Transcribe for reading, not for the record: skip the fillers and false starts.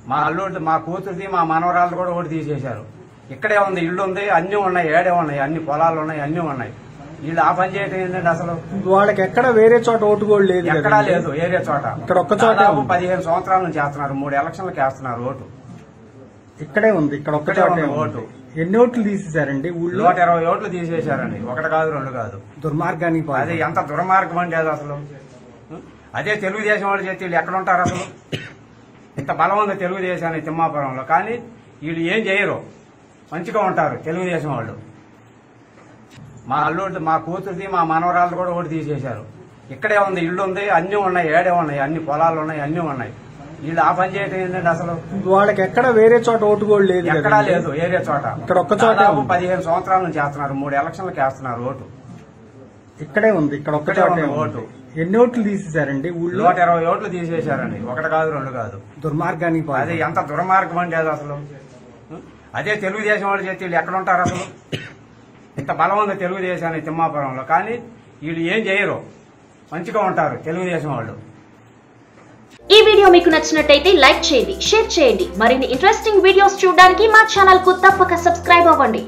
మా అల్లుడు మా కూతురిది మా మనవరాలు కూడా ఓటు తీసేశారు. ఇక్కడే ఉంది, ఇల్లు ఉంది, అన్ని ఉన్నాయి, ఏడే ఉన్నాయి, అన్ని పొలాలు ఉన్నాయి, అన్ని ఉన్నాయి. వీళ్ళు ఆ పని చేయటం ఏంటంటే అసలు వాళ్ళకి ఎక్కడ వేరే చోట ఓటు కూడా లేదు, ఎక్కడా లేదు. ఏరే చోట ఇక్కడ ఒక్క చోట 15 సంవత్సరాల నుంచి చేస్తున్నారు, 3 ఎలక్షన్లకు వేస్తున్నారు ఓటు. ఇక్కడే ఉంది, ఇక్కడ ఒక్క చోట ఓటు. ఎన్ని ఓట్లు తీసేశారండి? 120 ఓట్లు తీసేశారండి. 1 కాదు 2 కాదు. దుర్మార్గానికి అది ఎంత దుర్మార్గం అండి అది అసలు. అదే తెలుగుదేశం వాళ్ళు చేస్తే వీళ్ళు ఎక్కడ ఉంటారు అసలు? ఇంత బలం ఉంది తెలుగుదేశాన్ని తిమ్మాపురంలో, కానీ వీళ్ళు ఏం చేయరు, మంచిగా ఉంటారు తెలుగుదేశం వాళ్ళు. మా అల్లుడు మా కూతురిది మా మనవరాలు కూడా ఓటు తీసేశారు. ఇక్కడే ఉంది, ఇల్లు ఉంది, అన్ని ఉన్నాయి, ఏడే ఉన్నాయి, అన్ని పొలాలు ఉన్నాయి, అన్ని ఉన్నాయి. వీళ్ళు ఆ పని చేయటం ఏంటంటే అసలు వాళ్ళకి ఎక్కడ వేరే చోట ఓటు కూడా లేదు, ఎక్కడా లేదు. ఏరే చోట ఇక్కడ ఒక్క చోట 15 సంవత్సరాల నుంచి చేస్తున్నారు, 3 ఎలక్షన్లకు వేస్తున్నారు ఓటు. ఇక్కడే ఉంది, ఇక్కడ ఒక్క చోట ఓటు. ఎన్ని ఓట్లు తీసేశారండి? 120 ఓట్లు తీసేశారండి. 1 కాదు 2 కాదు. దుర్మార్గానికి అది ఎంత దుర్మార్గం అండి అది అసలు. అదే తెలుగుదేశం వాళ్ళు చేస్తే వీళ్ళు ఎక్కడ ఉంటారు అసలు? ఇంత బలం ఉంది తెలుగుదేశాన్ని తిమ్మాపురంలో, కానీ వీళ్ళు ఏం చేయరు, మంచిగా ఉంటారు తెలుగుదేశం వాళ్ళు. ఈ వీడియో మీకు నచ్చినట్టయితే లైక్ చేయండి, షేర్ చేయండి. మరిన్ని ఇంట్రెస్టింగ్ వీడియోస్ చూడడానికి మా ఛానల్ కు తప్పక సబ్స్క్రైబ్ అవ్వండి.